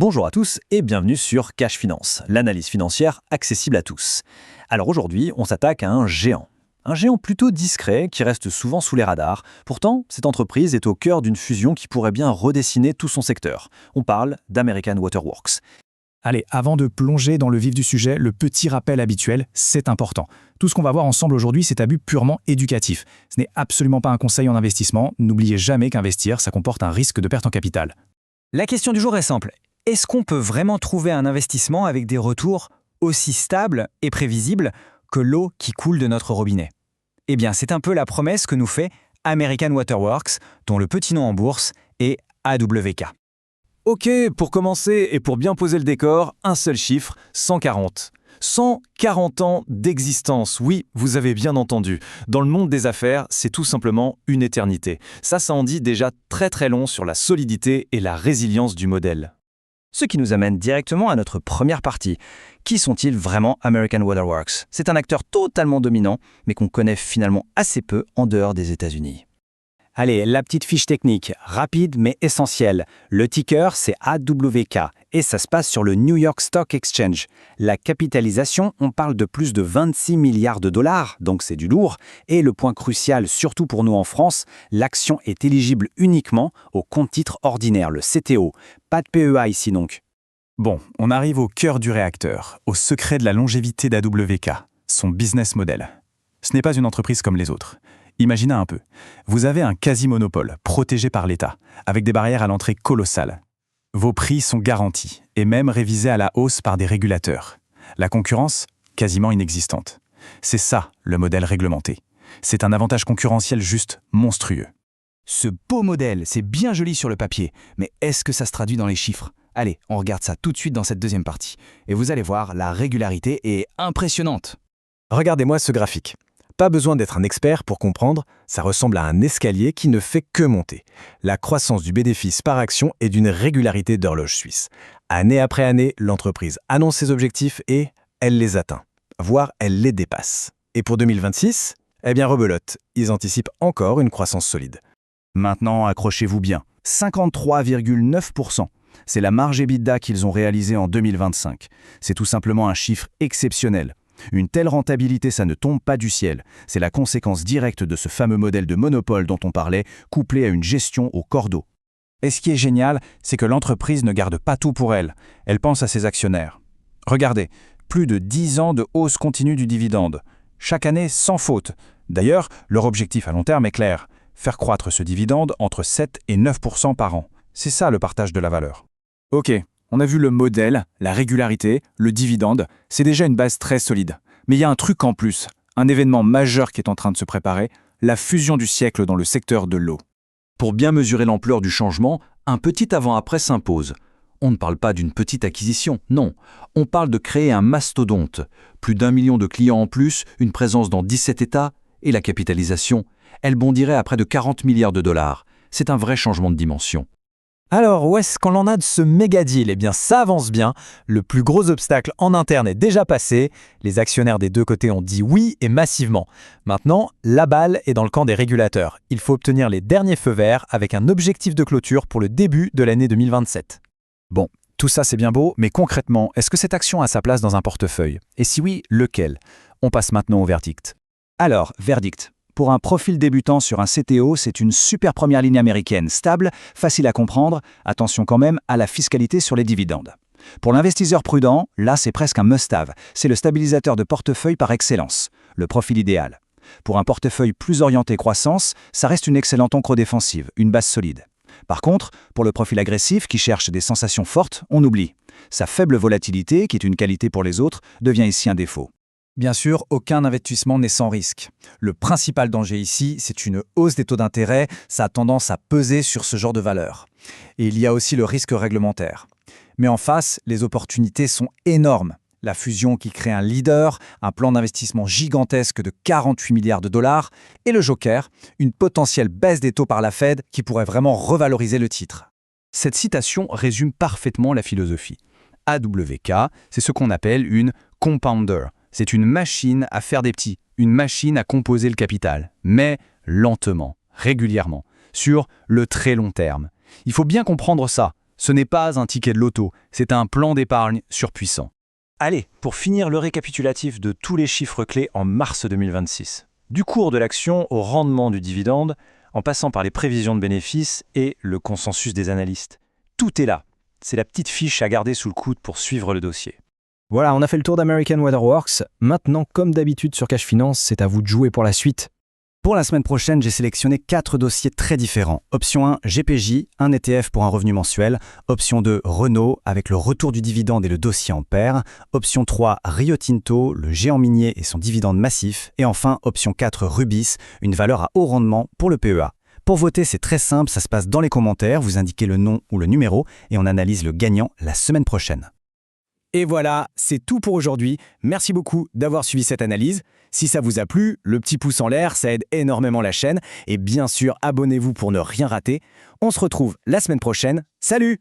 Bonjour à tous et bienvenue sur Cash Finance, l'analyse financière accessible à tous. Alors aujourd'hui, on s'attaque à un géant. Un géant plutôt discret qui reste souvent sous les radars. Pourtant, cette entreprise est au cœur d'une fusion qui pourrait bien redessiner tout son secteur. On parle d'American Water Works. Allez, avant de plonger dans le vif du sujet, le petit rappel habituel, c'est important. Tout ce qu'on va voir ensemble aujourd'hui, c'est à but purement éducatif. Ce n'est absolument pas un conseil en investissement. N'oubliez jamais qu'investir, ça comporte un risque de perte en capital. La question du jour est simple. Est-ce qu'on peut vraiment trouver un investissement avec des retours aussi stables et prévisibles que l'eau qui coule de notre robinet? Eh bien, c'est un peu la promesse que nous fait American Water Works, dont le petit nom en bourse est AWK. Ok, pour commencer et pour bien poser le décor, un seul chiffre, 140. 140 ans d'existence, oui, vous avez bien entendu. Dans le monde des affaires, c'est tout simplement une éternité. Ça en dit déjà très long sur la solidité et la résilience du modèle. Ce qui nous amène directement à notre première partie. Qui sont-ils vraiment American Water Works? C'est un acteur totalement dominant, mais qu'on connaît finalement assez peu en dehors des États-Unis. Allez, la petite fiche technique, rapide mais essentielle. Le ticker, c'est AWK et ça se passe sur le New York Stock Exchange. La capitalisation, on parle de plus de 26 milliards de dollars, donc c'est du lourd. Et le point crucial, surtout pour nous en France, l'action est éligible uniquement au compte-titre ordinaire, le CTO. Pas de PEA ici donc. Bon, on arrive au cœur du réacteur, au secret de la longévité d'AWK, son business model. Ce n'est pas une entreprise comme les autres. Imaginez un peu, vous avez un quasi-monopole, protégé par l'État, avec des barrières à l'entrée colossales. Vos prix sont garantis, et même révisés à la hausse par des régulateurs. La concurrence, quasiment inexistante. C'est ça, le modèle réglementé. C'est un avantage concurrentiel juste monstrueux. Ce beau modèle, c'est bien joli sur le papier, mais est-ce que ça se traduit dans les chiffres? Allez, on regarde ça tout de suite dans cette deuxième partie. Et vous allez voir, la régularité est impressionnante. Regardez-moi ce graphique. Pas besoin d'être un expert pour comprendre, ça ressemble à un escalier qui ne fait que monter. La croissance du bénéfice par action est d'une régularité d'horloge suisse. Année après année, l'entreprise annonce ses objectifs et elle les atteint, voire elle les dépasse. Et pour 2026, eh bien rebelote, ils anticipent encore une croissance solide. Maintenant, accrochez-vous bien. 53,9%. C'est la marge EBITDA qu'ils ont réalisée en 2025. C'est tout simplement un chiffre exceptionnel. Une telle rentabilité, ça ne tombe pas du ciel. C'est la conséquence directe de ce fameux modèle de monopole dont on parlait, couplé à une gestion au cordeau. Et ce qui est génial, c'est que l'entreprise ne garde pas tout pour elle. Elle pense à ses actionnaires. Regardez, plus de 10 ans de hausse continue du dividende. Chaque année, sans faute. D'ailleurs, leur objectif à long terme est clair. Faire croître ce dividende entre 7 et 9% par an. C'est ça le partage de la valeur. Ok. On a vu le modèle, la régularité, le dividende, c'est déjà une base très solide. Mais il y a un truc en plus, un événement majeur qui est en train de se préparer, la fusion du siècle dans le secteur de l'eau. Pour bien mesurer l'ampleur du changement, un petit avant-après s'impose. On ne parle pas d'une petite acquisition, non. On parle de créer un mastodonte. Plus d'1 million de clients en plus, une présence dans 17 États, et la capitalisation, elle bondirait à près de 40 milliards de dollars. C'est un vrai changement de dimension. Alors, où est-ce qu'on en a de ce méga deal? Eh bien, ça avance bien. Le plus gros obstacle en interne est déjà passé. Les actionnaires des deux côtés ont dit oui et massivement. Maintenant, la balle est dans le camp des régulateurs. Il faut obtenir les derniers feux verts avec un objectif de clôture pour le début de l'année 2027. Bon, tout ça c'est bien beau, mais concrètement, est-ce que cette action a sa place dans un portefeuille? Et si oui, lequel? On passe maintenant au verdict. Alors, verdict. Pour un profil débutant sur un CTO, c'est une super première ligne américaine, stable, facile à comprendre, attention quand même à la fiscalité sur les dividendes. Pour l'investisseur prudent, là c'est presque un must-have, c'est le stabilisateur de portefeuille par excellence, le profil idéal. Pour un portefeuille plus orienté croissance, ça reste une excellente ancre défensive, une base solide. Par contre, pour le profil agressif qui cherche des sensations fortes, on oublie. Sa faible volatilité, qui est une qualité pour les autres, devient ici un défaut. Bien sûr, aucun investissement n'est sans risque. Le principal danger ici, c'est une hausse des taux d'intérêt, ça a tendance à peser sur ce genre de valeur. Et il y a aussi le risque réglementaire. Mais en face, les opportunités sont énormes. La fusion qui crée un leader, un plan d'investissement gigantesque de 48 milliards de dollars, et le joker, une potentielle baisse des taux par la Fed qui pourrait vraiment revaloriser le titre. Cette citation résume parfaitement la philosophie. AWK, c'est ce qu'on appelle une compounder. C'est une machine à faire des petits, une machine à composer le capital, mais lentement, régulièrement, sur le très long terme. Il faut bien comprendre ça. Ce n'est pas un ticket de loto, c'est un plan d'épargne surpuissant. Allez, pour finir le récapitulatif de tous les chiffres clés en mars 2026. Du cours de l'action au rendement du dividende, en passant par les prévisions de bénéfices et le consensus des analystes. Tout est là. C'est la petite fiche à garder sous le coude pour suivre le dossier. Voilà, on a fait le tour d'American Waterworks. Maintenant, comme d'habitude sur Cash Finance, c'est à vous de jouer pour la suite. Pour la semaine prochaine, j'ai sélectionné 4 dossiers très différents. Option 1, GPJ, un ETF pour un revenu mensuel. Option 2, Renault, avec le retour du dividende et le dossier en paire. Option 3, Rio Tinto, le géant minier et son dividende massif. Et enfin, option 4, Rubis, une valeur à haut rendement pour le PEA. Pour voter, c'est très simple, ça se passe dans les commentaires, vous indiquez le nom ou le numéro et on analyse le gagnant la semaine prochaine. Et voilà, c'est tout pour aujourd'hui. Merci beaucoup d'avoir suivi cette analyse. Si ça vous a plu, le petit pouce en l'air, ça aide énormément la chaîne. Et bien sûr, abonnez-vous pour ne rien rater. On se retrouve la semaine prochaine. Salut!